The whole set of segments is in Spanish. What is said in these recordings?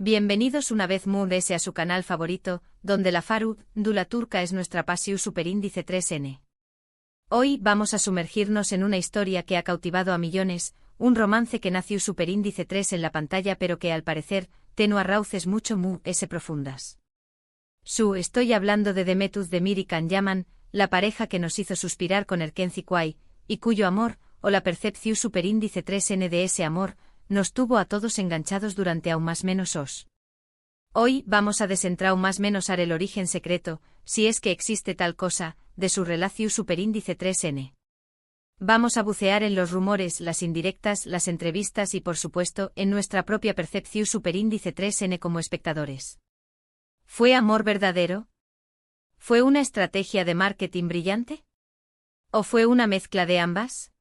Bienvenidos una vez más a su canal favorito, donde la farándula turca es nuestra pasión superíndice 3N. Hoy vamos a sumergirnos en una historia que ha cautivado a millones, un romance que nació superíndice 3 en la pantalla pero que al parecer, tenue raíces mucho profundas. Estoy hablando de Demet Özdemir y Can Yaman, la pareja que nos hizo suspirar con Erkenci Kuay, y cuyo amor, o la percepción superíndice 3N de ese amor, nos tuvo a todos enganchados durante aún más menos os. Hoy vamos a desentrar más menos el origen secreto, si es que existe tal cosa, de su relación superíndice 3N. Vamos a bucear en los rumores, las indirectas, las entrevistas y por supuesto, en nuestra propia percepción superíndice 3N como espectadores. ¿Fue amor verdadero? ¿Fue una estrategia de marketing brillante? ¿O fue una mezcla de ambas?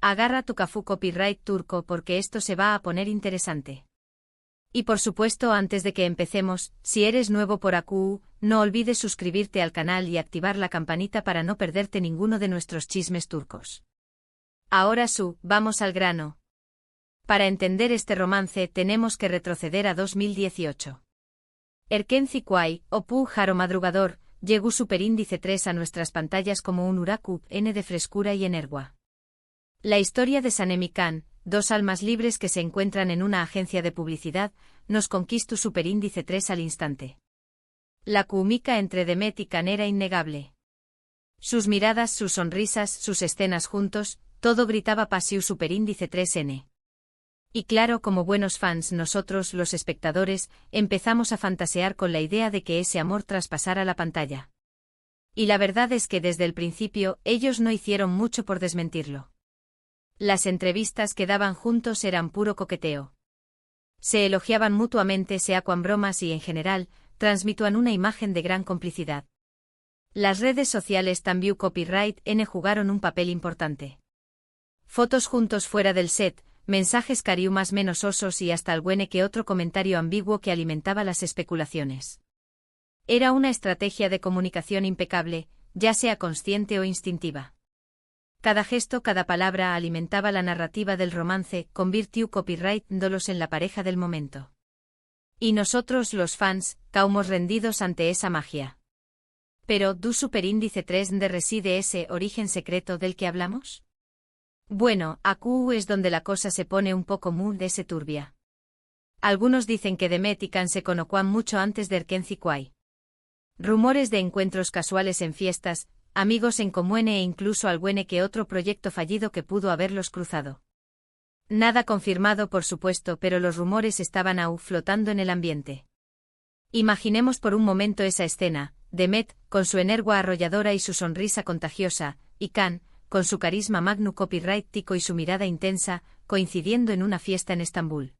Agarra tu cafú copyright turco porque esto se va a poner interesante. Y por supuesto antes de que empecemos, si eres nuevo por aquí, no olvides suscribirte al canal y activar la campanita para no perderte ninguno de nuestros chismes turcos. Ahora vamos al grano. Para entender este romance tenemos que retroceder a 2018. Erkenci Kuay, o Jaro Madrugador, llegó superíndice 3 a nuestras pantallas como un huracán de frescura y energía. La historia de Sanem y Can, dos almas libres que se encuentran en una agencia de publicidad, nos conquistó superíndice 3 al instante. La química entre Demet y Can era innegable. Sus miradas, sus sonrisas, sus escenas juntos, todo gritaba pasión superíndice 3N. Y claro, como buenos fans nosotros, los espectadores, empezamos a fantasear con la idea de que ese amor traspasara la pantalla. Y la verdad es que desde el principio, ellos no hicieron mucho por desmentirlo. Las entrevistas que daban juntos eran puro coqueteo. Se elogiaban mutuamente, se hacían bromas y en general, transmitían una imagen de gran complicidad. Las redes sociales también copyright N jugaron un papel importante. Fotos juntos fuera del set, mensajes cariu más menos osos y hasta alguno que otro comentario ambiguo que alimentaba las especulaciones. Era una estrategia de comunicación impecable, ya sea consciente o instintiva. Cada gesto, cada palabra alimentaba la narrativa del romance, convirtió copyright-dolos en la pareja del momento. Y nosotros, los fans, caímos rendidos ante esa magia. Pero, ¿du superíndice 3 de reside ese origen secreto del que hablamos? Bueno, aquí es donde la cosa se pone un poco ese turbia. Algunos dicen que Demet y Can se conocían mucho antes de Erkenci Kuay. Rumores de encuentros casuales en fiestas, amigos en común e incluso alguno que otro proyecto fallido que pudo haberlos cruzado. Nada confirmado por supuesto, pero los rumores estaban aún flotando en el ambiente. Imaginemos por un momento esa escena, Demet, con su energía arrolladora y su sonrisa contagiosa, y Can, con su carisma magno copyrightico y su mirada intensa, coincidiendo en una fiesta en Estambul.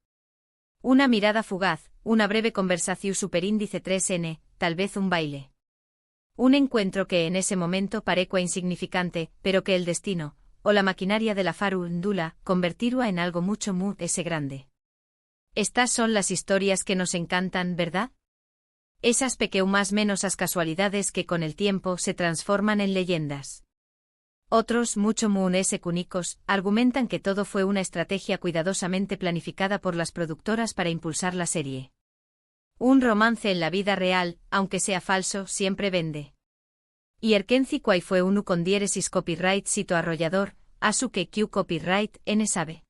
Una mirada fugaz, una breve conversación superíndice 3N, tal vez un baile. Un encuentro que en ese momento parecía insignificante, pero que el destino, o la maquinaria de la farándula, convertirá en algo mucho grande. Estas son las historias que nos encantan, ¿verdad? Esas más menosas casualidades que con el tiempo se transforman en leyendas. Otros, mucho cúnicos, argumentan que todo fue una estrategia cuidadosamente planificada por las productoras para impulsar la serie. Un romance en la vida real, aunque sea falso, siempre vende. Y Erkenci Kuay fue uno con diéresis copyright sito arrollador, asu que Q copyright N sabe.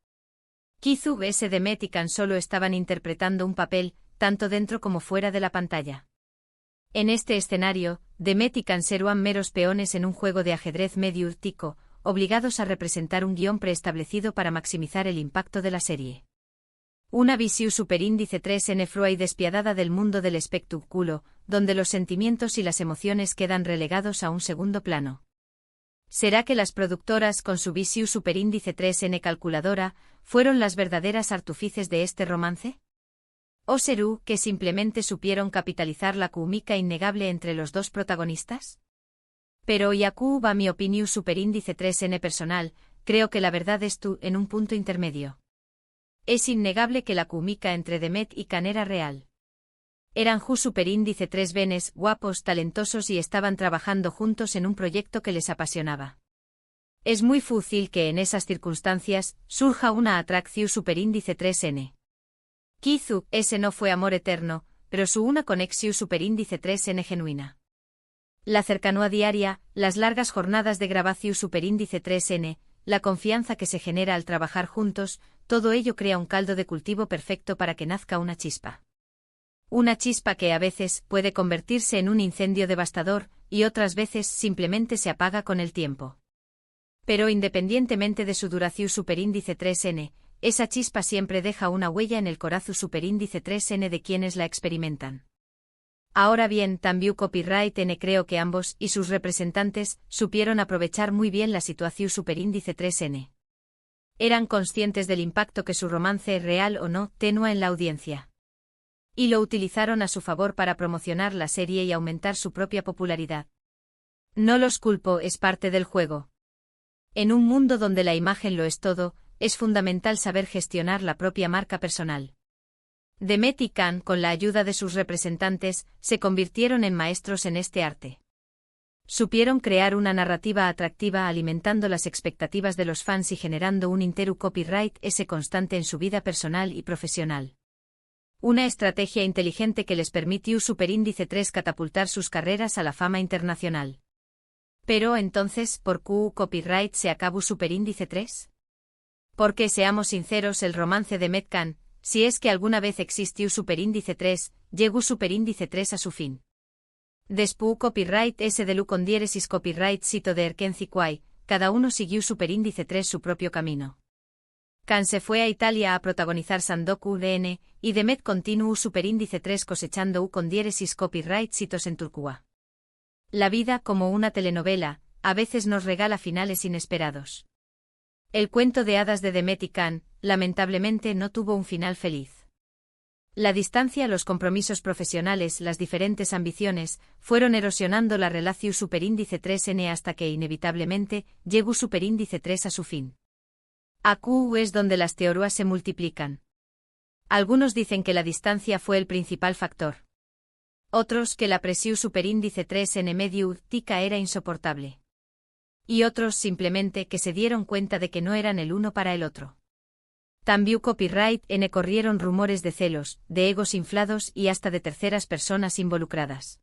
Kizu S. Demet y Can solo estaban interpretando un papel, tanto dentro como fuera de la pantalla. En este escenario, Demet y Can eran meros peones en un juego de ajedrez medio urtico, obligados a representar un guión preestablecido para maximizar el impacto de la serie. Una visión superíndice 3N frua y despiadada del mundo del espectáculo, donde los sentimientos y las emociones quedan relegados a un segundo plano. ¿Será que las productoras con su visión superíndice 3N calculadora, fueron las verdaderas artífices de este romance? ¿O será que simplemente supieron capitalizar la química innegable entre los dos protagonistas? Pero y aquí va mi opinión superíndice 3N personal, creo que la verdad en un punto intermedio. Es innegable que la química entre Demet y Can era real. Eran superíndice 3 venes, guapos, talentosos y estaban trabajando juntos en un proyecto que les apasionaba. Es muy fácil que en esas circunstancias surja una atracción superíndice 3N. Kizu, ese no fue amor eterno, pero su una conexión superíndice 3N genuina. La cercanía diaria, las largas jornadas de grabación superíndice 3N, la confianza que se genera al trabajar juntos, todo ello crea un caldo de cultivo perfecto para que nazca una chispa. Una chispa que a veces puede convertirse en un incendio devastador, y otras veces simplemente se apaga con el tiempo. Pero independientemente de su duración superíndice 3N, esa chispa siempre deja una huella en el corazón superíndice 3N de quienes la experimentan. Ahora bien, también Copyright N creo que ambos y sus representantes supieron aprovechar muy bien la situación superíndice 3N. Eran conscientes del impacto que su romance, real o no, tenía en la audiencia. Y lo utilizaron a su favor para promocionar la serie y aumentar su propia popularidad. No los culpo, es parte del juego. En un mundo donde la imagen lo es todo, es fundamental saber gestionar la propia marca personal. Demet y Can, con la ayuda de sus representantes, se convirtieron en maestros en este arte. Supieron crear una narrativa atractiva alimentando las expectativas de los fans y generando un entero copyright ese constante en su vida personal y profesional. Una estrategia inteligente que les permitió superíndice 3 catapultar sus carreras a la fama internacional. Pero entonces, ¿por qué copyright se acabó superíndice 3? Porque seamos sinceros, el romance de Demet Can, si es que alguna vez existió superíndice 3, llegó superíndice 3 a su fin. Después copyright S de Lu con diéresis copyright cito de Erkenci Kwai, cada uno siguió superíndice 3 su propio camino. Can se fue a Italia a protagonizar Sandoku DN, y Demet continuó superíndice 3 cosechando U con diéresis copyright citos en Turcua. La vida, como una telenovela, a veces nos regala finales inesperados. El cuento de hadas de Demet y Can, lamentablemente no tuvo un final feliz. La distancia, los compromisos profesionales, las diferentes ambiciones, fueron erosionando la relación superíndice 3N hasta que inevitablemente llegó superíndice 3 a su fin. Aquí es donde las teorías se multiplican. Algunos dicen que la distancia fue el principal factor. Otros que la presión superíndice 3N medio tica era insoportable. Y otros simplemente que se dieron cuenta de que no eran el uno para el otro. También copyright N corrieron rumores de celos, de egos inflados y hasta de terceras personas involucradas.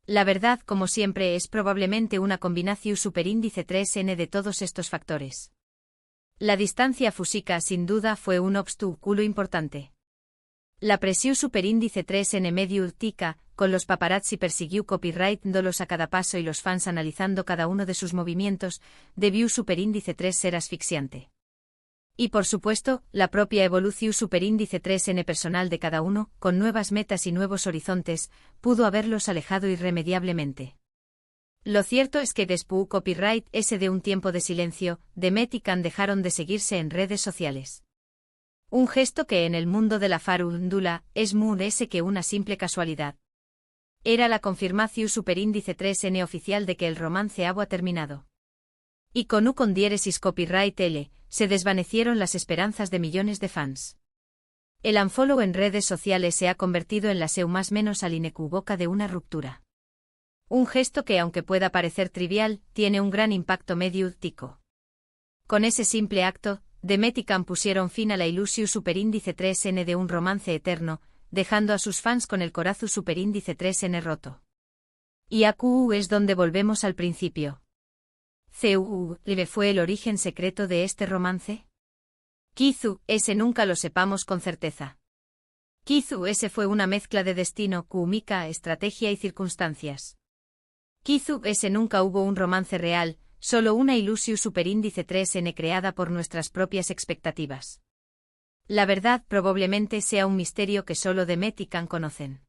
La verdad, como siempre, es probablemente una combinación superíndice 3N de todos estos factores. La distancia física sin duda fue un obstáculo importante. La presión superíndice 3N medio tica, con los paparazzi persiguió copyright dándolos a cada paso y los fans analizando cada uno de sus movimientos, debió superíndice 3 ser asfixiante. Y por supuesto, la propia evolución superíndice 3N personal de cada uno, con nuevas metas y nuevos horizontes, pudo haberlos alejado irremediablemente. Lo cierto es que después copyright S de un tiempo de silencio, Demet y Can dejaron de seguirse en redes sociales. Un gesto que en el mundo de la farándula es más ese que una simple casualidad. Era la confirmación superíndice 3N oficial de que el romance había terminado. Y con U con diéresis copyright L, se desvanecieron las esperanzas de millones de fans. El unfollow en redes sociales se ha convertido en la seu más menos inequívoca de una ruptura. Un gesto que, aunque pueda parecer trivial, tiene un gran impacto mediático. Con ese simple acto, Demet y Can pusieron fin a la ilusión superíndice 3N de un romance eterno, dejando a sus fans con el corazón superíndice 3N roto. Y aquí es donde volvemos al principio. ¿Cuál fue el origen secreto de este romance? Kizu, ese nunca lo sepamos con certeza. Kizu ese fue una mezcla de destino, química, estrategia y circunstancias. Kizu ese nunca hubo un romance real, solo una ilusión superíndice 3N creada por nuestras propias expectativas. La verdad probablemente sea un misterio que solo Demet y Can conocen.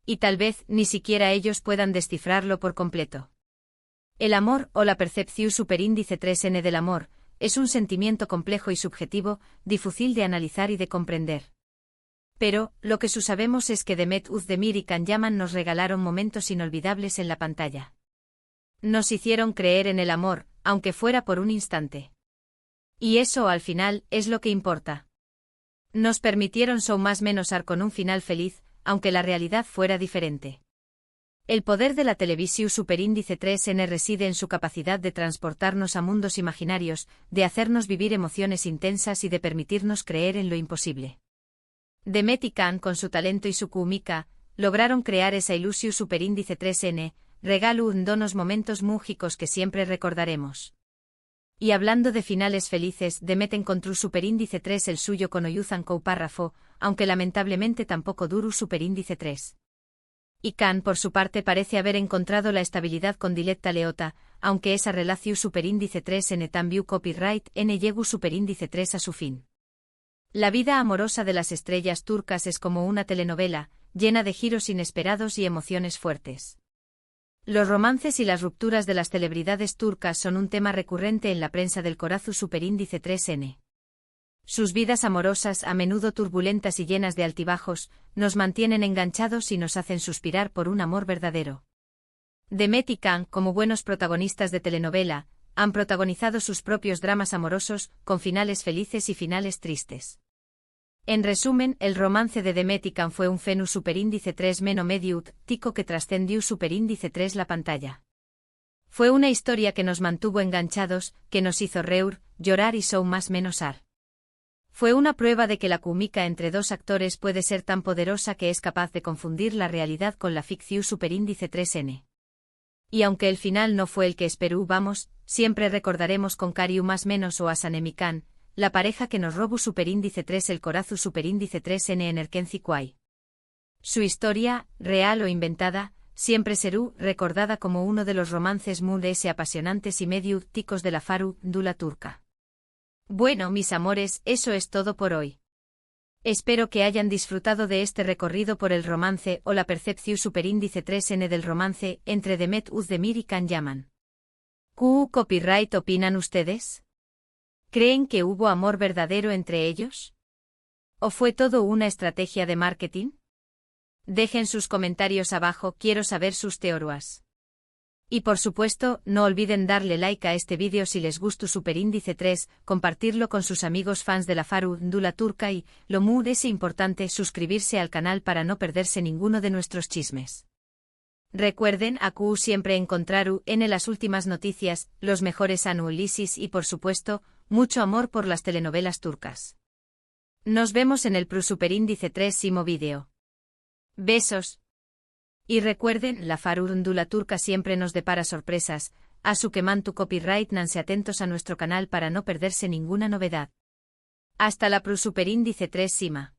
Y tal vez ni siquiera ellos puedan descifrarlo por completo. El amor, o la percepción superíndice 3N del amor, es un sentimiento complejo y subjetivo, difícil de analizar y de comprender. Pero, lo que sabemos es que Demet Özdemir y Can Yaman nos regalaron momentos inolvidables en la pantalla. Nos hicieron creer en el amor, aunque fuera por un instante. Y eso, al final, es lo que importa. Nos permitieron más menos con un final feliz, aunque la realidad fuera diferente. El poder de la televisión superíndice 3N reside en su capacidad de transportarnos a mundos imaginarios, de hacernos vivir emociones intensas y de permitirnos creer en lo imposible. Demet y Kaan, con su talento y su química, lograron crear esa ilusión superíndice 3N, regalo unos momentos mágicos que siempre recordaremos. Y hablando de finales felices, Demet encontró superíndice 3 el suyo con Oyuzan Kou párrafo, aunque lamentablemente tampoco duru superíndice 3. Y Kaan por su parte parece haber encontrado la estabilidad con Diletta Leota, aunque esa relación superíndice 3 en también copyright n llegó superíndice 3 a su fin. La vida amorosa de las estrellas turcas es como una telenovela, llena de giros inesperados y emociones fuertes. Los romances y las rupturas de las celebridades turcas son un tema recurrente en la prensa del corazón superíndice 3N. Sus vidas amorosas, a menudo turbulentas y llenas de altibajos, nos mantienen enganchados y nos hacen suspirar por un amor verdadero. Demet y Kaan, como buenos protagonistas de telenovela, han protagonizado sus propios dramas amorosos, con finales felices y finales tristes. En resumen, el romance de Demet y Kaan fue un fenómeno superíndice 3 meno mediut, tico que trascendió superíndice 3 la pantalla. Fue una historia que nos mantuvo enganchados, que nos hizo reír, llorar y show más menos ar. Fue una prueba de que la química entre dos actores puede ser tan poderosa que es capaz de confundir la realidad con la ficción superíndice 3N. Y aunque el final no fue el que esperábamos, siempre recordaremos con cariño más menos o a Sanem y Kaan, la pareja que nos robó superíndice 3 el corazón superíndice 3N en Erkenci Kwai. Su historia, real o inventada, siempre será recordada como uno de los romances muy apasionantes y medio ticos de la faru dula turca. Bueno, mis amores, eso es todo por hoy. Espero que hayan disfrutado de este recorrido por el romance o la percepción superíndice 3N del romance entre Demet Özdemir y Kaan Yaman. ¿Qué copyright opinan ustedes? ¿Creen que hubo amor verdadero entre ellos? ¿O fue todo una estrategia de marketing? Dejen sus comentarios abajo, quiero saber sus teorías. Y por supuesto, no olviden darle like a este vídeo si les gustó superíndice 3, compartirlo con sus amigos fans de la faru dula turca y, lo muy importante, suscribirse al canal para no perderse ninguno de nuestros chismes. Recuerden, aquí siempre encontraru en las últimas noticias, los mejores análisis y por supuesto, mucho amor por las telenovelas turcas. Nos vemos en el superíndice 3 vídeo. Besos. Y recuerden, la farúndula turca siempre nos depara sorpresas, a su que mantu copyright nanse atentos a nuestro canal para no perderse ninguna novedad. Hasta la superíndice 3 Sima.